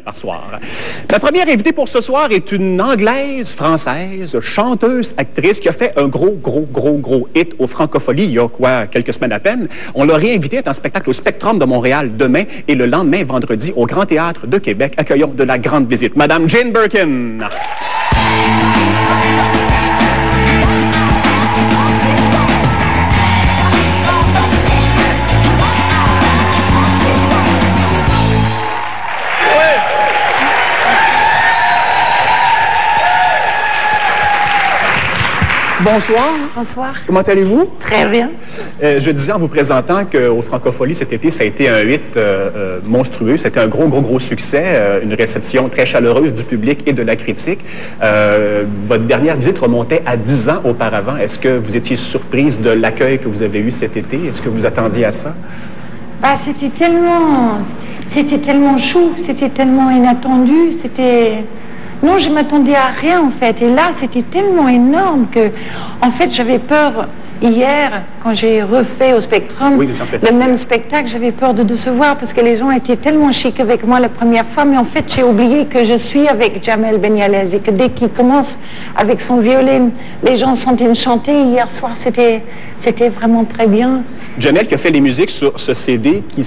Par soir. Ma première invitée pour ce soir est une Anglaise, française, chanteuse, actrice qui a fait un gros hit au Francophonie il y a quelques semaines à peine. On l'a réinvitée à un spectacle au Spectrum de Montréal demain et le lendemain, vendredi, au Grand Théâtre de Québec. Accueillons de la grande visite, Madame Jane Birkin. Bonsoir. Bonsoir. Comment allez-vous? Très bien. Je disais en vous présentant qu'au Francophonie cet été, ça a été un hit monstrueux. C'était un gros succès, une réception très chaleureuse du public et de la critique. Votre dernière visite remontait à 10 ans auparavant. Est-ce que vous étiez surprise de l'accueil que vous avez eu cet été? Est-ce que vous attendiez à ça? C'était tellement chou, c'était tellement inattendu, Non, je m'attendais à rien en fait. Et là, c'était tellement énorme que, en fait, j'avais peur. Hier, quand j'ai refait au Spectrum le même spectacle, j'avais peur de décevoir parce que les gens étaient tellement chics avec moi la première fois, mais en fait, j'ai oublié que je suis avec Jamel Benyalez et que dès qu'il commence avec son violon, les gens sont en chanter. Hier soir, c'était vraiment très bien. Jamel qui a fait les musiques sur ce CD qui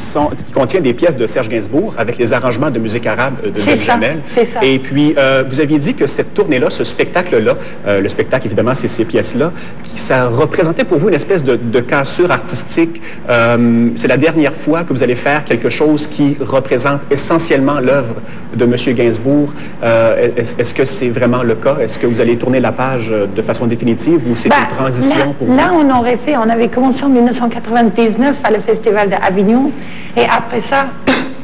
contient des pièces de Serge Gainsbourg avec les arrangements de musique arabe de Jamel. C'est ça. Et puis, vous aviez dit que cette tournée-là, ce spectacle-là, le spectacle, évidemment, c'est ces pièces-là, ça représentait pour vous une espèce de cassure artistique. C'est la dernière fois que vous allez faire quelque chose qui représente essentiellement l'œuvre de M. Gainsbourg. Est-ce que c'est vraiment le cas? Est-ce que vous allez tourner la page de façon définitive ou c'est une transition pour vous? Là, on avait commencé en 1999 à le Festival d'Avignon et après ça,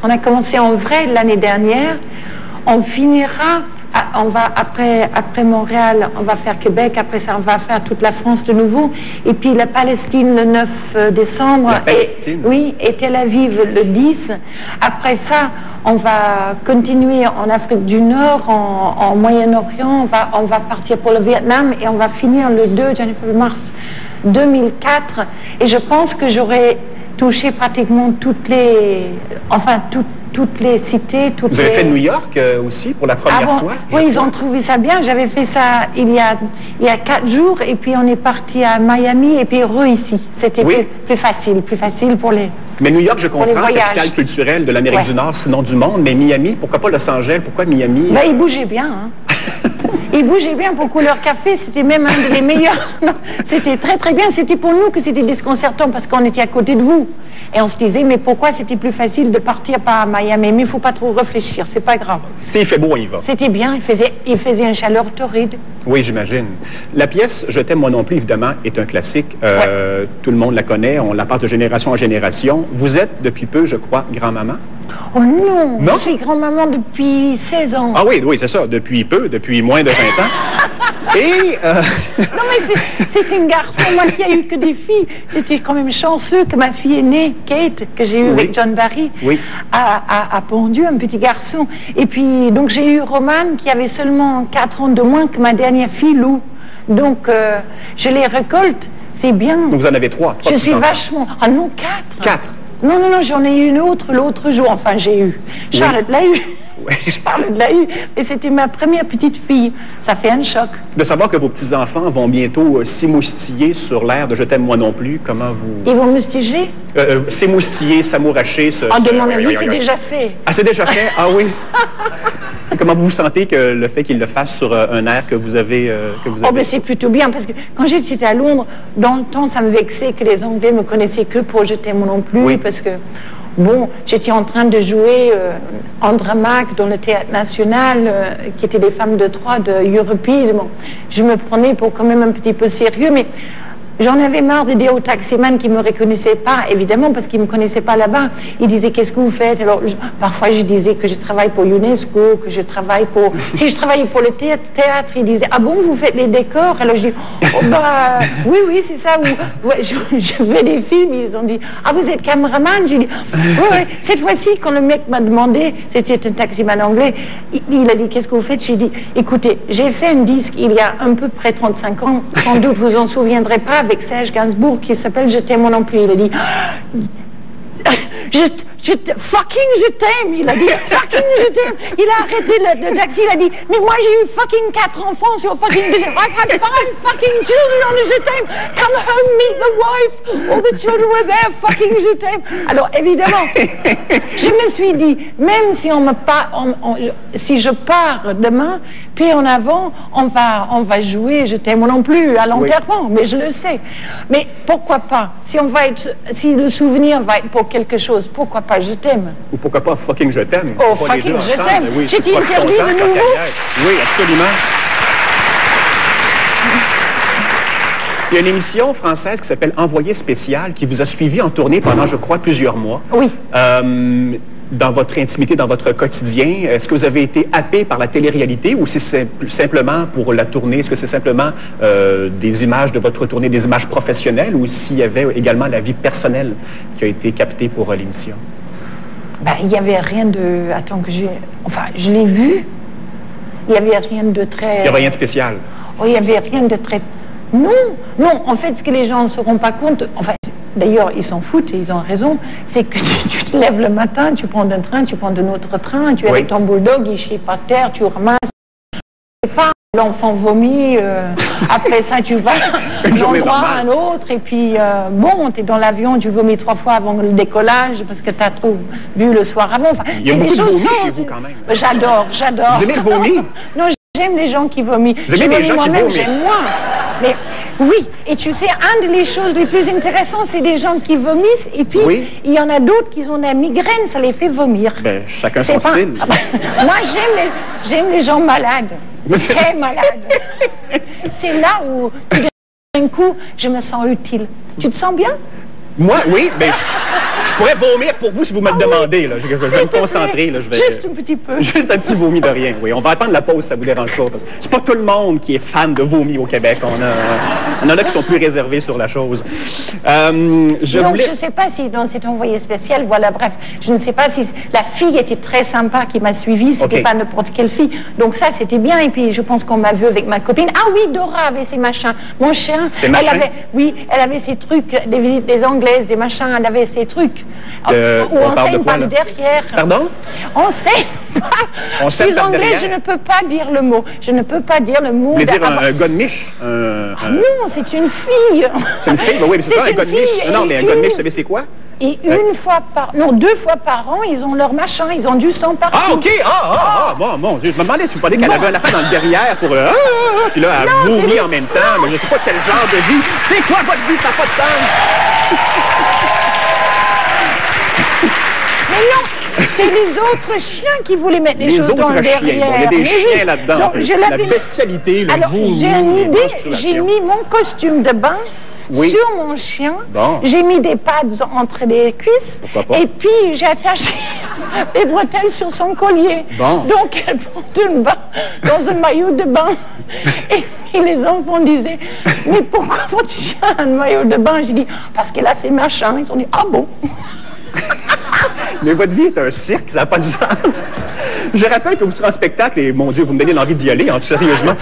on a commencé en vrai l'année dernière. On finira... après Montréal, on va faire Québec, après ça, on va faire toute la France de nouveau. Et puis la Palestine le 9 décembre. La Palestine? Et Tel Aviv le 10. Après ça, on va continuer en Afrique du Nord, en Moyen-Orient. On va partir pour le Vietnam et on va finir le 2 mars 2004. Et je pense que j'aurai touché pratiquement toutes les cités. Vous avez fait New York aussi pour la première fois? Oui, ils ont trouvé ça bien. J'avais fait ça il y a 4 jours et puis on est parti à Miami et puis ici. C'était plus facile pour les... Mais New York, je comprends, capitale culturelle de l'Amérique du Nord, sinon du monde. Mais Miami, pourquoi pas Los Angeles? Pourquoi Miami? Ils bougeaient bien, hein. Ils bougeaient bien pour couleur café, c'était même un des meilleurs. C'était très bien, c'était pour nous que c'était déconcertant parce qu'on était à côté de vous. Et on se disait, mais pourquoi c'était plus facile de partir par Miami? Mais il ne faut pas trop réfléchir, c'est pas grave. Il fait beau, on y va. C'était bien, il faisait une chaleur torride. Oui, j'imagine. La pièce « Je t'aime moi non plus », évidemment, est un classique. Tout le monde la connaît, on la passe de génération en génération. Vous êtes, depuis peu, je crois, grand-maman? Oh non, je suis grand-maman depuis 16 ans. Ah oui, c'est ça, depuis peu, depuis moins de 20 ans. Et... Non, mais c'est un garçon, moi qui a eu que des filles. J'étais quand même chanceux que ma fille aînée, Kate, que j'ai eue avec John Barry, a pondu un petit garçon. Et puis, donc j'ai eu Romane qui avait seulement 4 ans de moins que ma dernière fille, Lou. Donc, je les récolte, c'est bien. Donc vous en avez 3 Je suis vachement... Ah non, 4. 4? Non, j'en ai eu une autre l'autre jour. Enfin, j'ai eu. Charlotte l'a eu. Charlotte l'a eu. Et c'était ma première petite fille. Ça fait un choc. De savoir que vos petits-enfants vont bientôt s'émoustiller sur l'air de « Je t'aime moi non plus », comment vous... Ils vont mustiger? S'émoustiller, s'amouracher. De mon avis, c'est déjà fait. Ah, c'est déjà fait? Ah oui? Comment vous vous sentez que le fait qu'il le fasse sur un air que vous avez... C'est plutôt bien, parce que quand j'étais à Londres, dans le temps, ça me vexait que les Anglais me connaissaient que pour « Je t'aime moi non plus », parce que... Bon, j'étais en train de jouer Andramaque dans le Théâtre National, qui était des femmes de Troyes, de Euripide. Bon, je me prenais pour quand même un petit peu sérieux, mais j'en avais marre de dire aux taximans qui ne me reconnaissaient pas, évidemment, parce qu'ils ne me connaissaient pas là-bas. Ils disaient, qu'est-ce que vous faites? Alors, parfois, je disais que je travaille pour UNESCO, que je travaille pour... Si je travaillais pour le théâtre, ils disaient, ah bon, vous faites les décors? Alors, je dis, oui, c'est ça. Je fais des films. Ils ont dit, ah, vous êtes caméraman? J'ai dit, oui. Cette fois-ci, quand le mec m'a demandé, c'était un taximan anglais, il a dit, qu'est-ce que vous faites? J'ai dit, écoutez, j'ai fait un disque il y a à peu près 35 ans, sans doute vous en souviendrez pas, avec Serge Gainsbourg qui s'appelle « Je t'aime moi non plus ». Il a dit « fucking je t'aime. Il a dit fucking je t'aime. Il a arrêté le taxi, il a dit, mais moi j'ai eu fucking 4 enfants sur fucking I've had 5 fucking children on le je t'aime. Come home, meet the wife. All the children were there, fucking je t'aime. Alors évidemment, je me suis dit, même si si je pars demain, puis en avant, on va jouer je t'aime non plus à l'enterrement, mais je le sais. Mais pourquoi pas? Si le souvenir va être pour quelque chose, pourquoi pas je t'aime? Ou pourquoi pas fucking je t'aime? Oh, fucking je t'aime. Oui, j'ai-tu interdit de nouveau? Oui, absolument. Il y a une émission française qui s'appelle Envoyé spécial qui vous a suivi en tournée pendant, je crois, plusieurs mois. Oui. Dans votre intimité, dans votre quotidien, est-ce que vous avez été happé par la télé-réalité ou c'est simplement pour la tournée? Est-ce que c'est simplement des images de votre tournée, des images professionnelles ou s'il y avait également la vie personnelle qui a été captée pour l'émission? Ben, il n'y avait rien de... Attends que j'ai... Enfin, je l'ai vu. Il n'y avait rien de très... Il n'y avait rien de spécial? Oh, il n'y avait rien de très... Non, non. En fait, ce que les gens ne se rendent pas compte... Enfin, d'ailleurs, ils s'en foutent et ils ont raison. C'est que tu te lèves le matin, tu prends un train, tu prends un autre train, tu es avec ton bulldog, il chie par terre, tu ramasses. C'est pas l'enfant vomit. Après ça, tu vas d'un endroit à un autre. Et puis, bon, tu es dans l'avion, tu vomis 3 fois avant le décollage parce que tu as trop bu le soir avant. Enfin, il y a beaucoup de vomi chez vous quand même. J'adore, j'adore. Vous aimez le vomi? Non, j'aime les gens qui vomissent. Vous aimez les gens qui vomissent? J'aime moins. Mais oui, et tu sais, une des choses les plus intéressantes, c'est des gens qui vomissent, et puis il y en a d'autres qui ont la migraine, ça les fait vomir. Ben, chacun son style. Moi, j'aime les gens malades, très malades. C'est là où, d'un coup, je me sens utile. Tu te sens bien? Moi, oui, mais je pourrais vomir pour vous si vous me le demandez. Là. Je vais me concentrer. Là. Juste un petit peu. Juste un petit vomi de rien, oui. On va attendre la pause, ça vous dérange pas. Parce que c'est pas tout le monde qui est fan de vomi au Québec. On en a qui sont plus réservés sur la chose. Je ne sais pas si dans cet envoyé spécial, voilà, bref, je ne sais pas si la fille était très sympa qui m'a suivie, c'était pas n'importe quelle fille. Donc ça, c'était bien. Et puis, je pense qu'on m'a vu avec ma copine. Ah oui, Dora avait ses machins. Mon chien, elle avait ses trucs, des visites des Anglais, des machins, elle avait ces trucs. Où on saigne par le derrière. Pardon? On saigne pas. Les Anglais, je ne peux pas dire le mot. Je ne peux pas dire le mot. Vous voulez dire un godmiche? Non, c'est une fille. C'est une fille? Ben oui, mais c'est ça, un godmiche. Non, mais un godmiche, vous savez c'est quoi? Et 2 fois par an, ils ont leur machin, ils ont du sang partout. Ah, OK! Bon, je me demandais si vous parliez qu'elle avait un affaire dans le derrière pour... puis là, elle vomit en même temps, mais je ne sais pas quel genre de vie. C'est quoi votre vie? Ça n'a pas de sens! Mais non, c'est les autres chiens qui voulaient mettre les choses dans le derrière. Les autres chiens, il y a des chiens là-dedans. La bestialité, le vomi, j'ai une idée, j'ai mis mon costume de bain sur mon chien. J'ai mis des pads entre les cuisses. Et puis, j'ai attaché les bretelles sur son collier. Donc, elle prend une bain dans un maillot de bain. Et puis, les enfants disaient, mais pourquoi votre chien a un maillot de bain? J'ai dit, parce qu'elle a ses machins. Ils ont dit, ah bon? Mais votre vie est un cirque, ça n'a pas de sens. Je rappelle que vous serez en spectacle, et mon Dieu, vous me donnez l'envie d'y aller, sérieusement,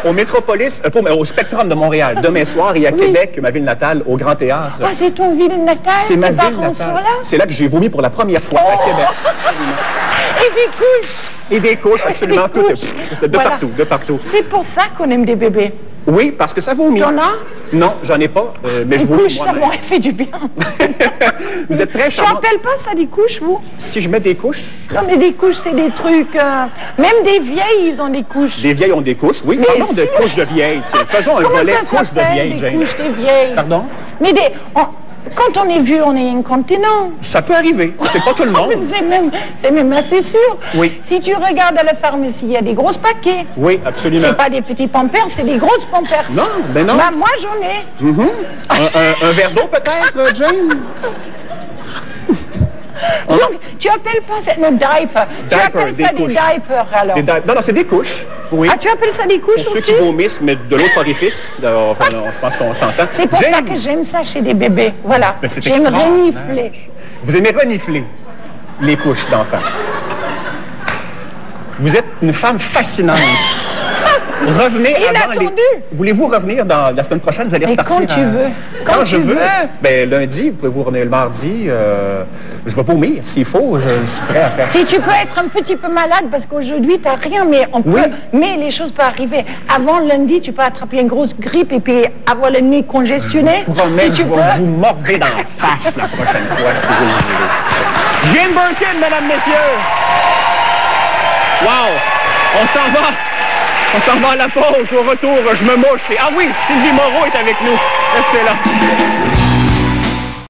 au Métropolis, au Spectrum de Montréal, demain soir, et à Québec, ma ville natale, au Grand Théâtre. Ah, c'est ton ville natale? C'est ma ville natale. C'est là que j'ai vomi pour la première fois, à Québec. Et des couches. Et des couches, absolument, tout. De partout. C'est pour ça qu'on aime des bébés. Oui, parce que ça vomit. T'en as? Non, j'en ai pas, mais je vomis moi-même. Ça m'aurait fait du bien. Vous êtes très charmant. Tu n'appelles pas ça des couches, vous? Si je mets des couches? Non, mais des couches, c'est des trucs... Même des vieilles, ils ont des couches. Des vieilles ont des couches, oui. Parlons de couches de vieilles. Faisons un volet couches de vieilles, Jane. Des couches de vieilles. Pardon? Mais quand on est vieux, on est incontinent. Ça peut arriver. C'est pas tout le monde. C'est même assez sûr. Oui. Si tu regardes à la pharmacie, il y a des grosses paquets. Oui, absolument. C'est pas des petits pampers, c'est des grosses pampers. Non, ben non. Bah, moi, j'en ai. Un verre d'eau, peut-être, Jane? Donc, tu appelles pas ça... Non, diaper. Tu appelles ça des diapers, alors? Non, c'est des couches. Oui. Ah, tu appelles ça des couches aussi? Pour ceux qui vomissent, mais de l'autre orifice. Enfin, je pense qu'on s'entend. C'est pour ça que j'aime ça chez des bébés. Voilà. J'aime renifler. Vous aimez renifler les couches d'enfants. Vous êtes une femme fascinante. revenez avant les... Inattendu. Voulez-vous revenir dans la semaine prochaine? Vous allez Mais repartir quand tu veux. Quand je veux. Ben, lundi, vous pouvez vous revenir le mardi. Je vais vomir. S'il faut, je suis prêt à faire... Si tu peux être un petit peu malade, parce qu'aujourd'hui, tu n'as rien, mais on peut... Mais les choses peuvent arriver. Avant lundi, tu peux attraper une grosse grippe et puis avoir le nez congestionné. Je vous promets si que tu je vais vous morder dans la face la prochaine fois, si vous le voulez. Jane Birkin, mesdames, messieurs! Wow! On s'en va à la pause. Au retour, je me mouche. Ah oui, Sylvie Moreau est avec nous. Restez là.